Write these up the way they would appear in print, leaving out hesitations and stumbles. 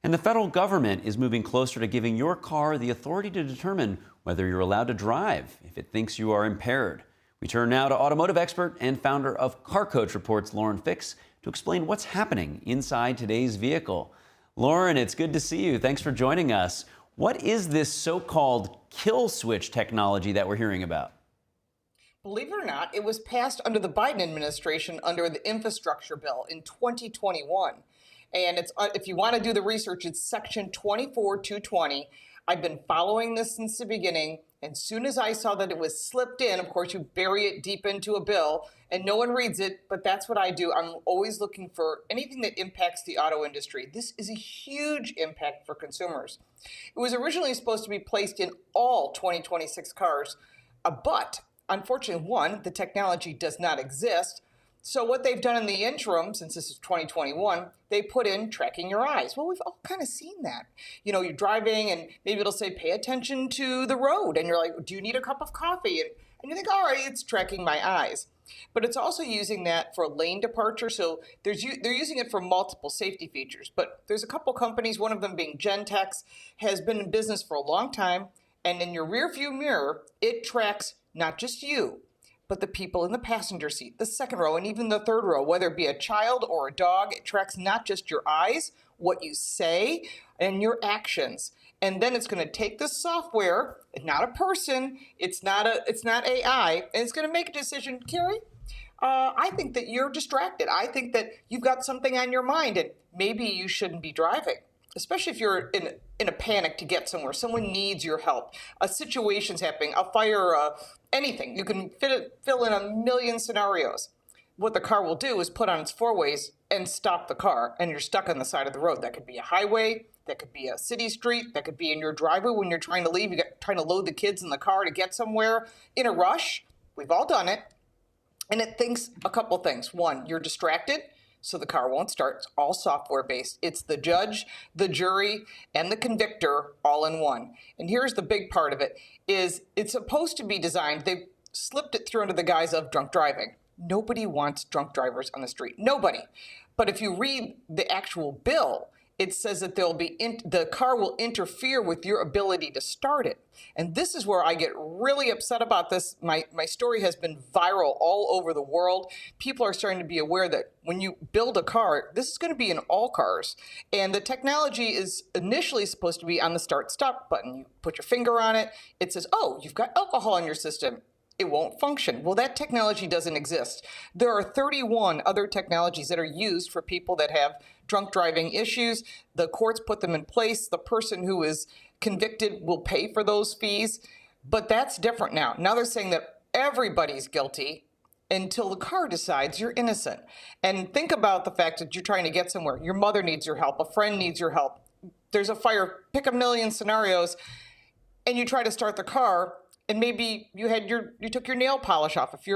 And the federal government is moving closer to giving your car the authority to determine whether you're allowed to drive if it thinks you are impaired. We turn now to automotive expert and founder of Car Coach Reports, Lauren Fix, to explain what's happening inside today's vehicle. Lauren, it's good to see you. Thanks for joining us. What is this so-called kill switch technology that we're hearing about? Believe it or not, it was passed under the Biden administration under the infrastructure bill in 2021. And if you want to do the research, it's section 24220. I've been following this since the beginning. And as soon as I saw that it was slipped in, of course, you bury it deep into a bill and no one reads it, but that's what I do. I'm always looking for anything that impacts the auto industry. This is a huge impact for consumers. It was originally supposed to be placed in all 2026 cars, but unfortunately, one, the technology does not exist. So what they've done in the interim, since this is 2021, they put in tracking your eyes. Well, we've all kind of seen that. You know, you're driving and maybe it'll say, pay attention to the road. And you're like, do you need a cup of coffee? And you think, all right, it's tracking my eyes. But it's also using that for lane departure. So they're using it for multiple safety features. But there's a couple companies, one of them being Gentex, has been in business for a long time. And in your rear view mirror, it tracks not just you, but the people in the passenger seat, the second row, and even the third row, whether it be a child or a dog. It tracks not just your eyes, what you say, and your actions. And then it's going to take the software, not a person, it's not AI, and it's going to make a decision. Carrie, I think that you're distracted. I think that you've got something on your mind, and maybe you shouldn't be driving, especially if you're in a panic to get somewhere. Someone needs your help. A situation's happening, a fire, anything. You can fill in a million scenarios. What the car will do is put on its four ways and stop the car, and you're stuck on the side of the road. That could be a highway, that could be a city street, that could be in your driveway when you're trying to leave. You're trying to load the kids in the car to get somewhere in a rush. We've all done it. And it thinks a couple things. One, you're distracted, so the car won't start. It's all software-based. It's the judge, the jury, and the convictor all in one. And here's the big part of it, is it's supposed to be designed, they've slipped it through under the guise of drunk driving. Nobody wants drunk drivers on the street. Nobody. But if you read the actual bill, it says that the car will interfere with your ability to start it. And this is where I get really upset about this. My story has been viral all over the world. People are starting to be aware that when you build a car, this is going to be in all cars. And the technology is initially supposed to be on the start-stop button. You put your finger on it. It says, oh, you've got alcohol in your system. It won't function. Well, that technology doesn't exist. There are 31 other technologies that are used for people that have drunk driving issues. The courts put them in place. The person who is convicted will pay for those fees. But that's different now. Now they're saying that everybody's guilty until the car decides you're innocent. And think about the fact that you're trying to get somewhere. Your mother needs your help. A friend needs your help. There's a fire. Pick a million scenarios. And you try to start the car. And maybe you took your nail polish off if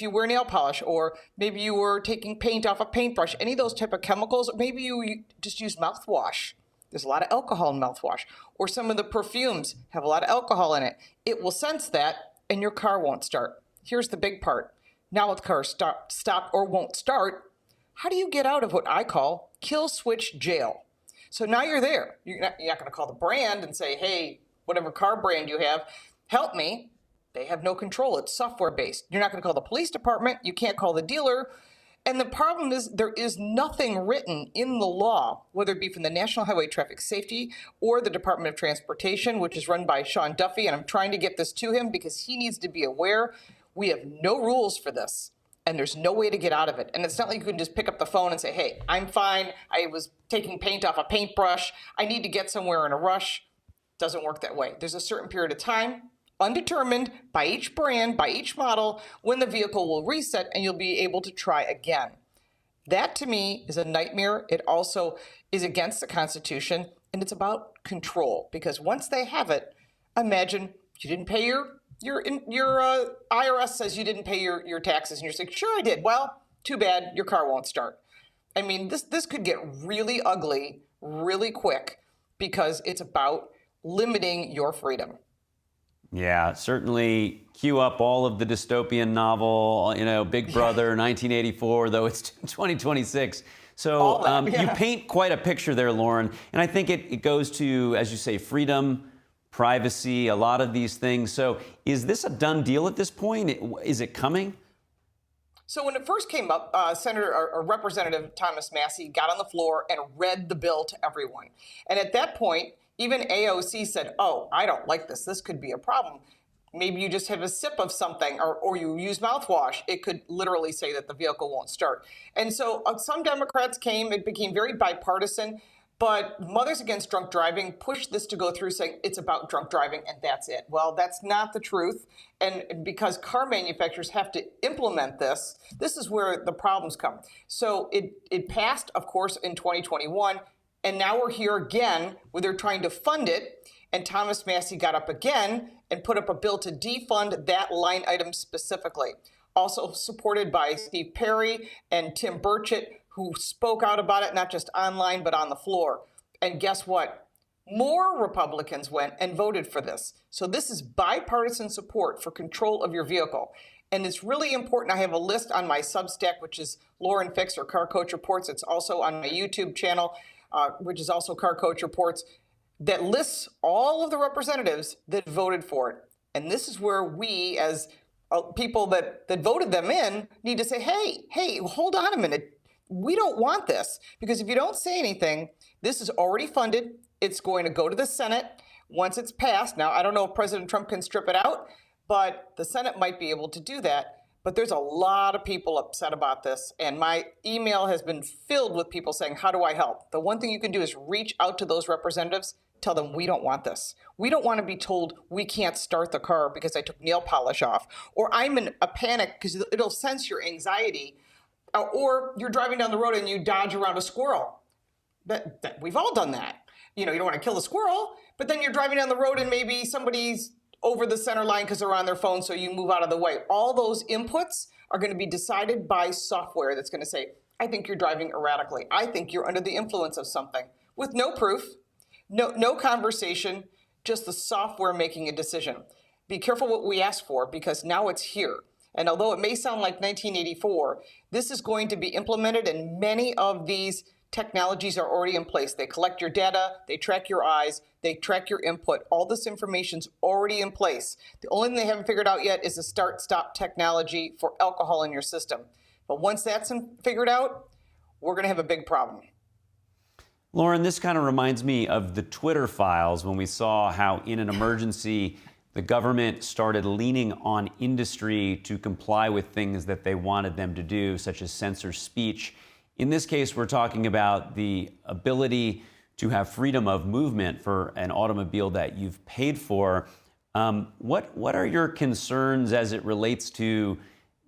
you wear nail polish, or maybe you were taking paint off a paintbrush, any of those type of chemicals, or maybe you just use mouthwash. There's a lot of alcohol in mouthwash, or some of the perfumes have a lot of alcohol in it. It will sense that and your car won't start. Here's the big part. Now the car stopped or won't start, how do you get out of what I call kill switch jail? So now you're there. You're not going to call the brand and say, hey, whatever car brand you have, help me. They have no control. It's software-based. You're not going to call the police department. You can't call the dealer. And the problem is there is nothing written in the law, whether it be from the National Highway Traffic Safety or the Department of Transportation, which is run by Sean Duffy, and I'm trying to get this to him because he needs to be aware. We have no rules for this, and there's no way to get out of it. And it's not like you can just pick up the phone and say, hey, I'm fine. I was taking paint off a paintbrush. I need to get somewhere in a rush. Doesn't work that way. There's a certain period of time, undetermined by each brand, by each model, when the vehicle will reset and you'll be able to try again. That to me is a nightmare. It also is against the Constitution, and it's about control, because once they have it, imagine you didn't pay your IRS says you didn't pay your taxes, and you're saying, sure I did. Well, too bad, your car won't start. I mean, this could get really ugly really quick because it's about limiting your freedom. Yeah, certainly cue up all of the dystopian novel, Big Brother, 1984, though it's 2026. So Yeah. you paint quite a picture there, Lauren. And I think it goes to, as you say, freedom, privacy, a lot of these things. So is this a done deal at this point? Is it coming? So when it first came up, Senator or Representative Thomas Massie got on the floor and read the bill to everyone. And at that point, even AOC said, oh, I don't like this. This could be a problem. Maybe you just have a sip of something or you use mouthwash. It could literally say that the vehicle won't start. And so some Democrats came, it became very bipartisan. But Mothers Against Drunk Driving pushed this to go through saying it's about drunk driving and that's it. Well, that's not the truth. And because car manufacturers have to implement this, this is where the problems come. So it passed, of course, in 2021. And now we're here again where they're trying to fund it. And Thomas Massie got up again and put up a bill to defund that line item specifically. Also supported by Steve Perry and Tim Burchett, who spoke out about it, not just online, but on the floor. And guess what? More Republicans went and voted for this. So this is bipartisan support for control of your vehicle. And it's really important. I have a list on my Substack, which is Lauren Fix or Car Coach Reports. It's also on my YouTube channel, which is also Car Coach Reports, that lists all of the representatives that voted for it. And this is where we, as people that voted them in, need to say, hey, hold on a minute. We don't want this, because if you don't say anything, this is already funded. It's going to go to the Senate once it's passed. Now, I don't know if President Trump can strip it out, but the Senate might be able to do that. But there's a lot of people upset about this. And my email has been filled with people saying, how do I help? The one thing you can do is reach out to those representatives, tell them we don't want this. We don't want to be told we can't start the car because I took nail polish off, or I'm in a panic because it'll sense your anxiety. Or you're driving down the road and you dodge around a squirrel. We've all done that. You know, you don't want to kill the squirrel, but then you're driving down the road and maybe somebody's over the center line because they're on their phone, so you move out of the way. All those inputs are going to be decided by software that's going to say, I think you're driving erratically. I think you're under the influence of something, with no proof, no conversation, just the software making a decision. Be careful what we ask for, because now it's here. And although it may sound like 1984, this is going to be implemented, and many of these technologies are already in place. They collect your data, they track your eyes, they track your input. All this information's already in place. The only thing they haven't figured out yet is the start-stop technology for alcohol in your system. But once that's figured out, we're going to have a big problem. Lauren, this kind of reminds me of the Twitter files, when we saw how in an emergency the government started leaning on industry to comply with things that they wanted them to do, such as censor speech. In this case, we're talking about the ability to have freedom of movement for an automobile that you've paid for. What are your concerns as it relates to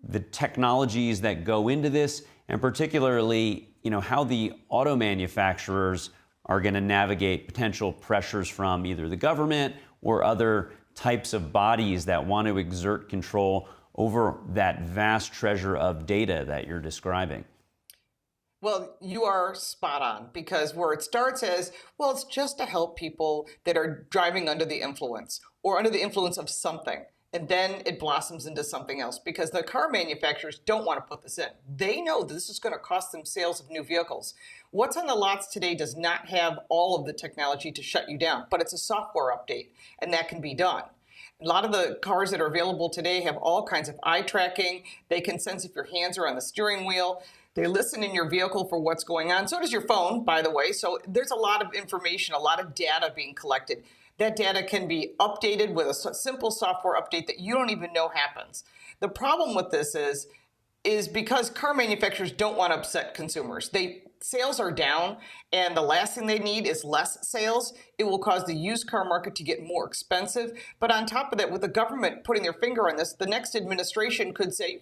the technologies that go into this, and particularly, how the auto manufacturers are going to navigate potential pressures from either the government or other types of bodies that want to exert control over that vast treasure of data that you're describing? Well, you are spot on, because where it starts is, well, it's just to help people that are driving under the influence or under the influence of something. And then it blossoms into something else, because the car manufacturers don't want to put this in. They know that this is going to cost them sales of new vehicles. What's on the lots today does not have all of the technology to shut you down, but it's a software update, and that can be done. A lot of the cars that are available today have all kinds of eye tracking. They can sense if your hands are on the steering wheel. They listen in your vehicle for what's going on. So does your phone, by the way. So there's a lot of information, a lot of data being collected. That data can be updated with a simple software update that you don't even know happens. The problem with this is because car manufacturers don't want to upset consumers. Sales are down, and the last thing they need is less sales. It will cause the used car market to get more expensive. But on top of that, with the government putting their finger on this, the next administration could say,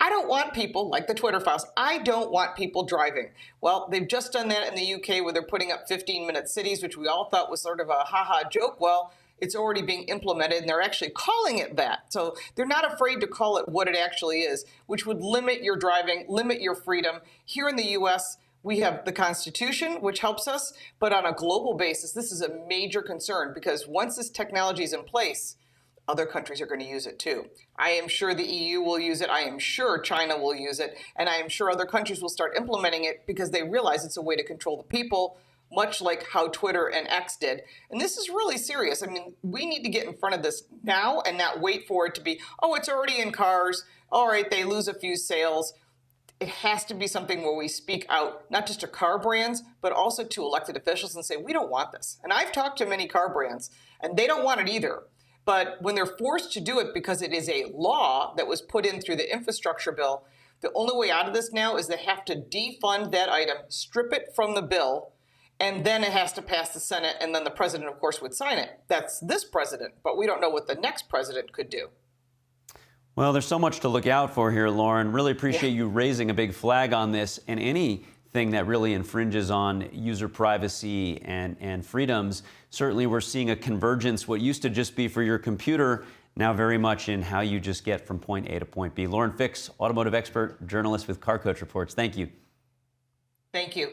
I don't want people, like the Twitter files, I don't want people driving. Well, they've just done that in the UK, where they're putting up 15-minute cities, which we all thought was sort of a ha-ha joke. Well, it's already being implemented, and they're actually calling it that. So they're not afraid to call it what it actually is, which would limit your driving, limit your freedom. Here in the U.S., we have the Constitution, which helps us, but on a global basis, this is a major concern, because once this technology is in place, other countries are going to use it too. I am sure the EU will use it. I am sure China will use it. And I am sure other countries will start implementing it because they realize it's a way to control the people, much like how Twitter and X did. And this is really serious. I mean, we need to get in front of this now and not wait for it to be, oh, it's already in cars. All right, they lose a few sales. It has to be something where we speak out, not just to car brands, but also to elected officials and say, we don't want this. And I've talked to many car brands, and they don't want it either. But when they're forced to do it because it is a law that was put in through the infrastructure bill, the only way out of this now is they have to defund that item, strip it from the bill, and then it has to pass the Senate, and then the president, of course, would sign it. That's this president, but we don't know what the next president could do. Well, there's so much to look out for here, Lauren. Really appreciate you raising a big flag on this, and anything that really infringes on user privacy and freedoms. Certainly, we're seeing a convergence, what used to just be for your computer, now very much in how you just get from point A to point B. Lauren Fix, automotive expert, journalist with Car Coach Reports. Thank you. Thank you.